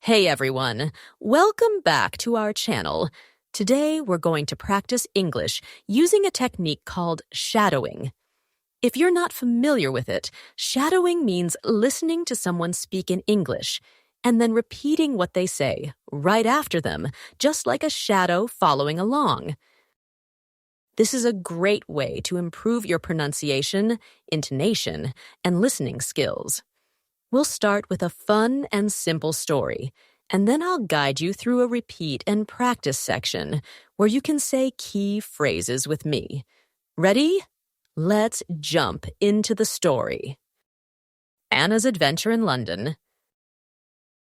Hey everyone, welcome back to our channel. Today we're going to practice English using a technique called shadowing. If you're not familiar with it, shadowing means listening to someone speak in English and then repeating what they say right after them, just like a shadow following along. This is a great way to improve your pronunciation, intonation, and listening skills. We'll start with a fun and simple story, and then I'll guide you through a repeat and practice section where you can say key phrases with me. Ready? Let's jump into the story. Anna's adventure in London.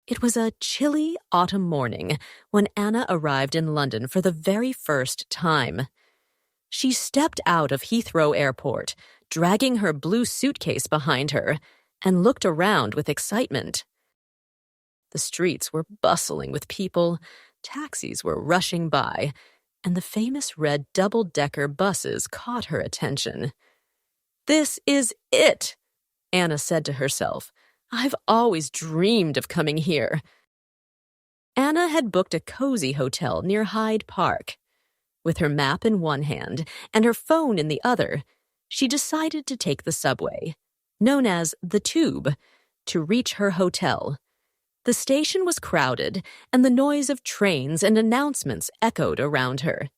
It was a chilly autumn morning when Anna arrived in London for the very first time. She stepped out of Heathrow Airport, dragging her blue suitcase behind her, and looked around with excitement. The streets were bustling with people, taxis were rushing by, and the famous red double-decker buses caught her attention. "This is it," Anna said to herself. "I've always dreamed of coming here." Anna had booked a cozy hotel near Hyde Park. With her map in one hand and her phone in the other, she decided to take the subway, known as the Tube, to reach her hotel. The station was crowded, and the noise of trains and announcements echoed around her.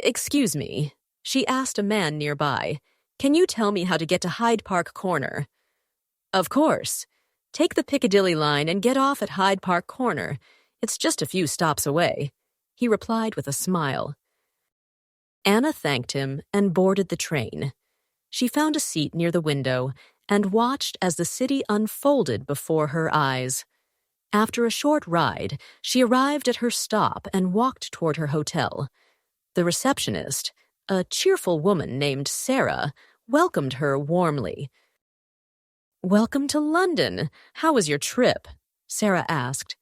"Excuse me," she asked a man nearby. "Can you tell me how to get to Hyde Park Corner?" "Of course. Take the Piccadilly line and get off at Hyde Park Corner. It's just a few stops away," he replied with a smile. Anna thanked him and boarded the train. She found a seat near the window and watched as the city unfolded before her eyes. After a short ride, she arrived at her stop and walked toward her hotel. The receptionist, a cheerful woman named Sarah, welcomed her warmly. "Welcome to London. How was your trip?" Sarah asked.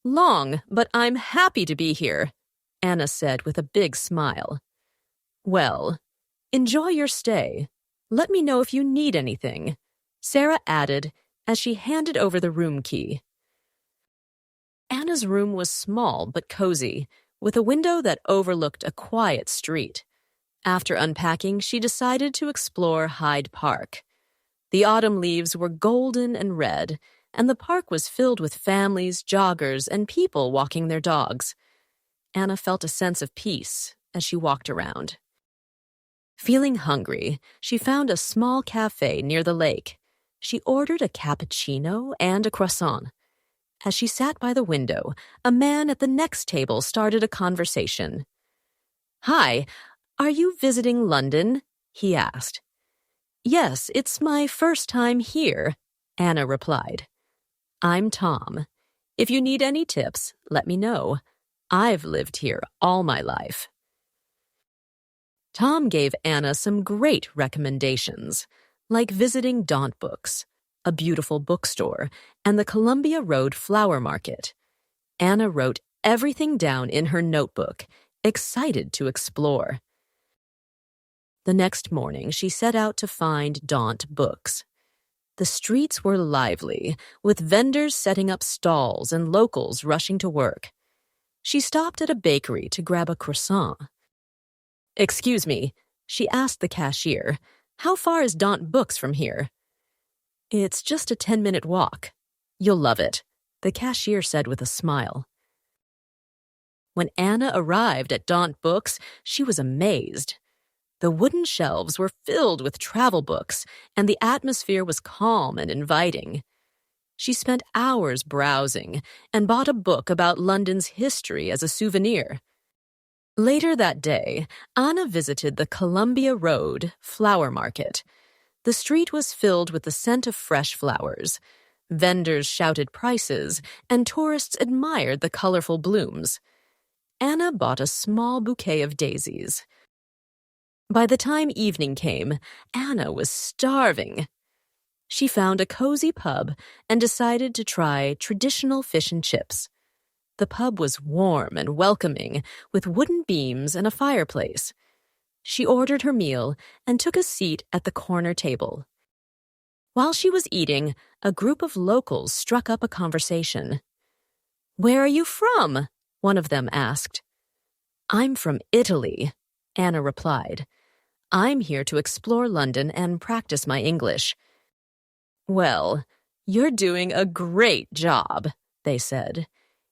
"Long, but I'm happy to be here," Anna said with a big smile. "Well, enjoy your stay. Let me know if you need anything," Sarah added as she handed over the room key. Anna's room was small but cozy, with a window that overlooked a quiet street. After unpacking, she decided to explore Hyde Park. The autumn leaves were golden and red, and the park was filled with families, joggers, and people walking their dogs. Anna felt a sense of peace as she walked around. Feeling hungry, she found a small cafe near the lake. She ordered a cappuccino and a croissant. As she sat by the window, a man at the next table started a conversation. "Hi, are you visiting London?" he asked. "Yes, it's my first time here," Anna replied. "I'm Tom. If you need any tips, let me know. I've lived here all my life." Tom gave Anna some great recommendations, like visiting Daunt Books, a beautiful bookstore, and the Columbia Road Flower Market. Anna wrote everything down in her notebook, excited to explore. The next morning, she set out to find Daunt Books. The streets were lively, with vendors setting up stalls and locals rushing to work. She stopped at a bakery to grab a croissant. "Excuse me," she asked the cashier, "how far is Daunt Books from here?" "It's just a 10-minute walk. You'll love it," the cashier said with a smile. When Anna arrived at Daunt Books, she was amazed. The wooden shelves were filled with travel books, and the atmosphere was calm and inviting. She spent hours browsing and bought a book about London's history as a souvenir. Later that day, Anna visited the Columbia Road Flower Market. The street was filled with the scent of fresh flowers. Vendors shouted prices, and tourists admired the colorful blooms. Anna bought a small bouquet of daisies. By the time evening came, Anna was starving. She found a cozy pub and decided to try traditional fish and chips. The pub was warm and welcoming, with wooden beams and a fireplace. She ordered her meal and took a seat at the corner table. While she was eating, a group of locals struck up a conversation. "Where are you from?" one of them asked. "I'm from Italy," Anna replied. "I'm here to explore London and practice my English." "Well, you're doing a great job," they said.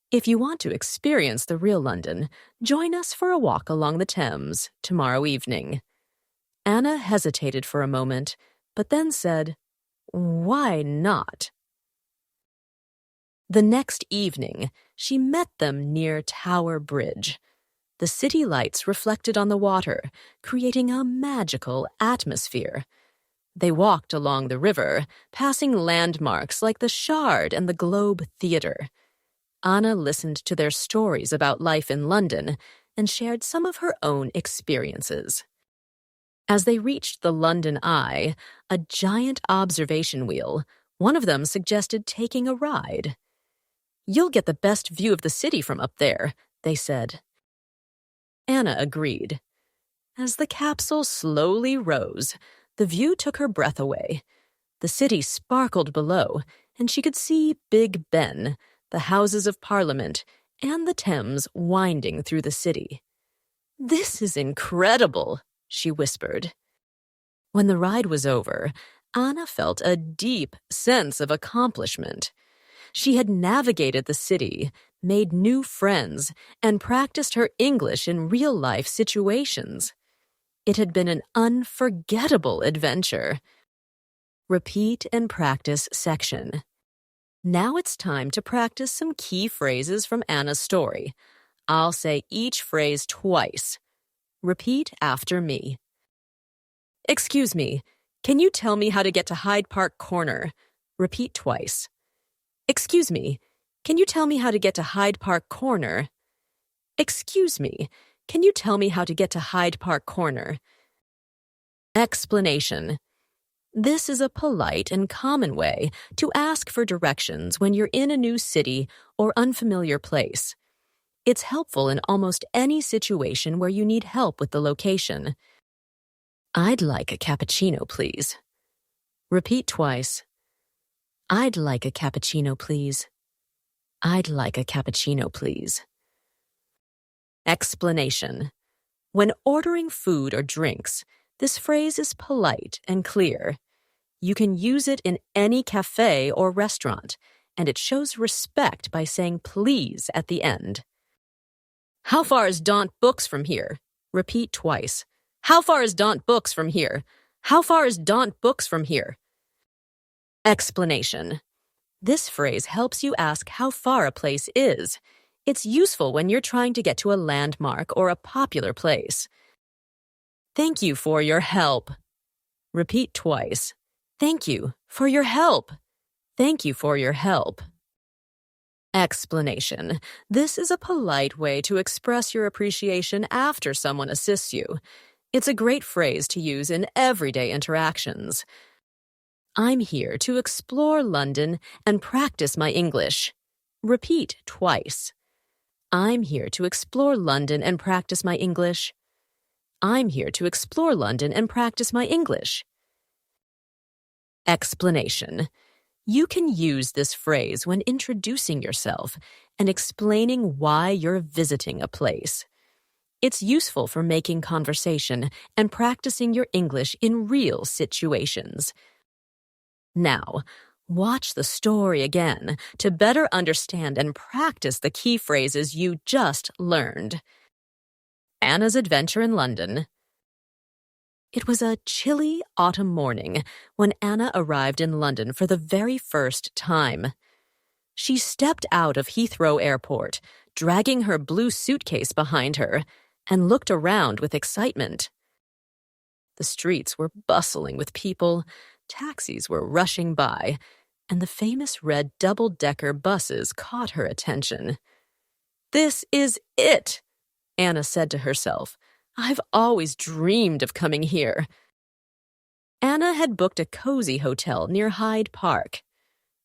"If you want to experience the real London, join us for a walk along the Thames tomorrow evening." Anna hesitated for a moment, but then said, "Why not?" The next evening, she met them near Tower Bridge. The city lights reflected on the water, creating a magical atmosphere. They walked along the river, passing landmarks like the Shard and the Globe Theatre. Anna listened to their stories about life in London and shared some of her own experiences. As they reached the London Eye, a giant observation wheel, one of them suggested taking a ride. "You'll get the best view of the city from up there," they said. Anna agreed. As the capsule slowly rose, the view took her breath away. The city sparkled below, and she could see Big Ben, the Houses of Parliament, and the Thames winding through the city. "This is incredible," she whispered. When the ride was over, Anna felt a deep sense of accomplishment. She had navigated the city, made new friends, and practiced her English in real-life situations. It had been an unforgettable adventure. Repeat and practice section. Now it's time to practice some key phrases from Anna's story. I'll say each phrase twice. Repeat after me. "Excuse me, can you tell me how to get to Hyde Park Corner?" Repeat twice. "Excuse me, can you tell me how to get to Hyde Park Corner?" "Excuse me, can you tell me how to get to Hyde Park Corner?" Explanation. This is a polite and common way to ask for directions when you're in a new city or unfamiliar place. It's helpful in almost any situation where you need help with the location. "I'd like a cappuccino, please." Repeat twice. "I'd like a cappuccino, please." "I'd like a cappuccino, please." Explanation. When ordering food or drinks, this phrase is polite and clear. You can use it in any cafe or restaurant, and it shows respect by saying please at the end. "How far is Daunt Books from here?" Repeat twice. "How far is Daunt Books from here?" "How far is Daunt Books from here?" Explanation. This phrase helps you ask how far a place is. It's useful when you're trying to get to a landmark or a popular place. "Thank you for your help." Repeat twice. "Thank you for your help." "Thank you for your help." Explanation. This is a polite way to express your appreciation after someone assists you. It's a great phrase to use in everyday interactions. I'm here to explore London and practice my English. Repeat twice. I'm here to explore London and practice my English. I'm here to explore London and practice my English. Explanation. You can use this phrase when introducing yourself and explaining why you're visiting a place. It's useful for making conversation and practicing your English in real situations. Now, watch the story again to better understand and practice the key phrases you just learned. Anna's adventure in London. It was a chilly autumn morning when Anna arrived in London for the very first time. She stepped out of Heathrow Airport, dragging her blue suitcase behind her, and looked around with excitement. The streets were bustling with people, taxis were rushing by, and the famous red double-decker buses caught her attention. "This is it," Anna said to herself. "I've always dreamed of coming here." Anna had booked a cozy hotel near Hyde Park.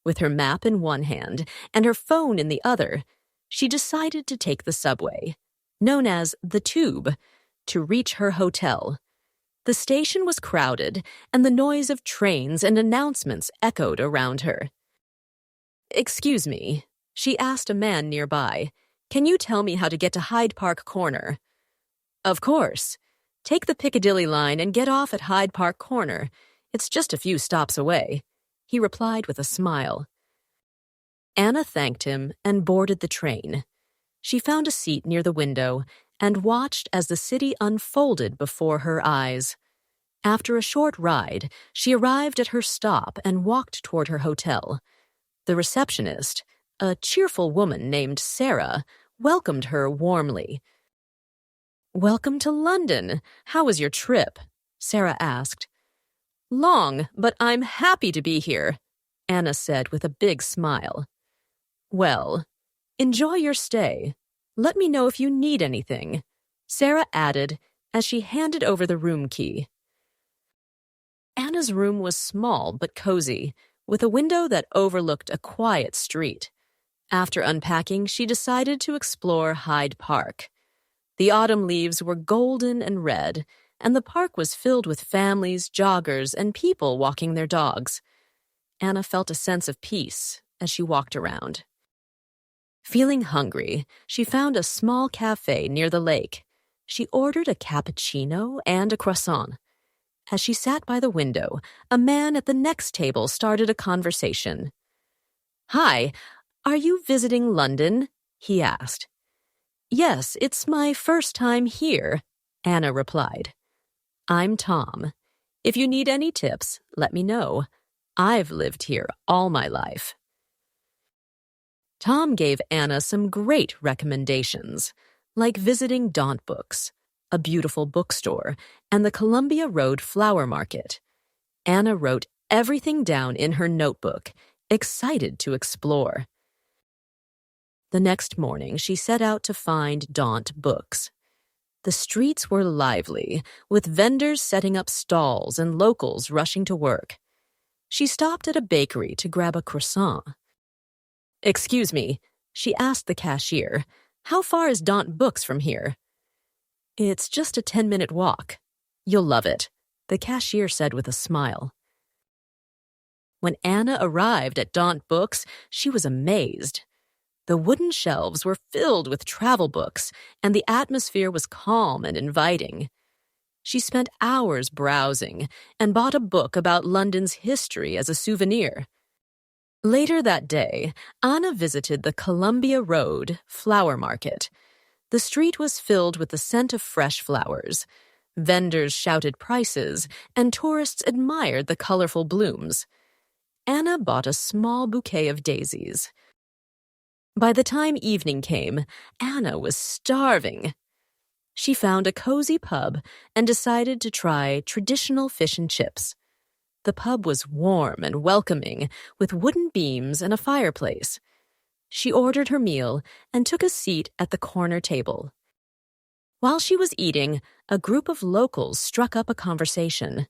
With her map in one hand and her phone in the other, she decided to take the subway, known as the Tube, to reach her hotel. The station was crowded, and the noise of trains and announcements echoed around her. "Excuse me," She asked a man nearby, "Can you tell me how to get to Hyde Park Corner?" "Of course. Take the Piccadilly line and get off at Hyde Park Corner. It's just a few stops away," he replied with a smile. Anna thanked him and boarded the train. She found a seat near the window and watched as the city unfolded before her eyes. After a short ride, she arrived at her stop and walked toward her hotel. The receptionist, a cheerful woman named Sarah, welcomed her warmly. "Welcome to London. How was your trip?" Sarah asked. "Long, but I'm happy to be here," Anna said with a big smile. "Well, enjoy your stay. Let me know if you need anything," Sarah added as she handed over the room key. Anna's room was small but cozy, with a window that overlooked a quiet street. After unpacking, she decided to explore Hyde Park. The autumn leaves were golden and red, and the park was filled with families, joggers, and people walking their dogs. Anna felt a sense of peace as she walked around. Feeling hungry, she found a small cafe near the lake. She ordered a cappuccino and a croissant. As she sat by the window, a man at the next table started a conversation. "Hi, are you visiting London?" he asked. "Yes, it's my first time here," Anna replied. "I'm Tom. If you need any tips, let me know. I've lived here all my life." Tom gave Anna some great recommendations, like visiting Daunt Books, a beautiful bookstore, and the Columbia Road Flower Market. Anna wrote everything down in her notebook, excited to explore. The next morning, she set out to find Daunt Books. The streets were lively, with vendors setting up stalls and locals rushing to work. She stopped at a bakery to grab a croissant. "Excuse me," she asked the cashier, "how far is Daunt Books from here?" "It's just a 10-minute walk. You'll love it," the cashier said with a smile. When Anna arrived at Daunt Books, she was amazed. The wooden shelves were filled with travel books, and the atmosphere was calm and inviting. She spent hours browsing and bought a book about London's history as a souvenir. Later that day, Anna visited the Columbia Road Flower Market. The street was filled with the scent of fresh flowers. Vendors shouted prices, and tourists admired the colorful blooms. Anna bought a small bouquet of daisies. By the time evening came, Anna was starving. She found a cozy pub and decided to try traditional fish and chips. The pub was warm and welcoming, with wooden beams and a fireplace. She ordered her meal and took a seat at the corner table. While she was eating, a group of locals struck up a conversation.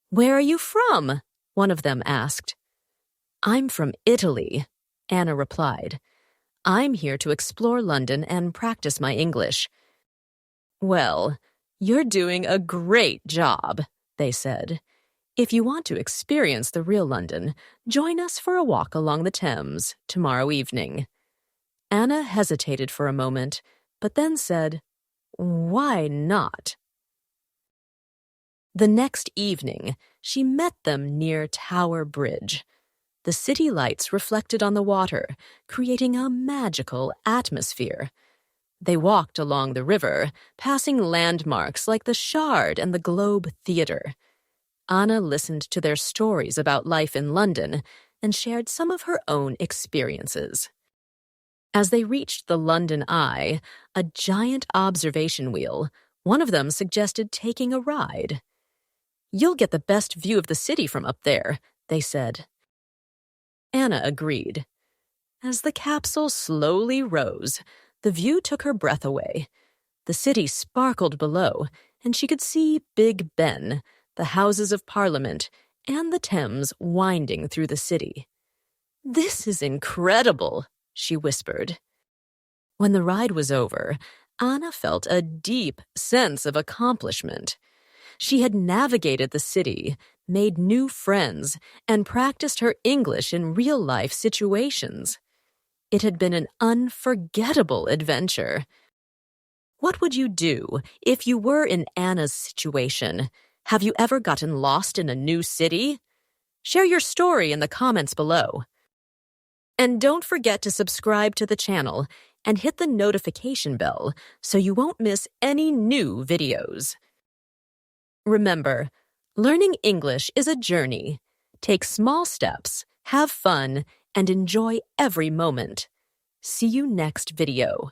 "Where are you from?" one of them asked. "I'm from Italy," Anna replied. "I'm here to explore London and practice my English." "Well, you're doing a great job," they said. "If you want to experience the real London, join us for a walk along the Thames tomorrow evening." Anna hesitated for a moment, but then said, "Why not?" The next evening, she met them near Tower Bridge. The city lights reflected on the water, creating a magical atmosphere. They walked along the river, passing landmarks like the Shard and the Globe Theatre. Anna listened to their stories about life in London and shared some of her own experiences. As they reached the London Eye, a giant observation wheel, one of them suggested taking a ride. "You'll get the best view of the city from up there," they said. Anna agreed. As the capsule slowly rose, the view took her breath away. The city sparkled below, and she could see Big Ben, the Houses of Parliament, and the Thames winding through the city. "This is incredible," she whispered. When the ride was over, Anna felt a deep sense of accomplishment. She had navigated the city, made new friends, and practiced her English in real-life situations. It had been an unforgettable adventure. What would you do if you were in Anna's situation? Have you ever gotten lost in a new city? Share your story in the comments below. And don't forget to subscribe to the channel and hit the notification bell so you won't miss any new videos. Remember, learning English is a journey. Take small steps, have fun, and enjoy every moment. See you next video.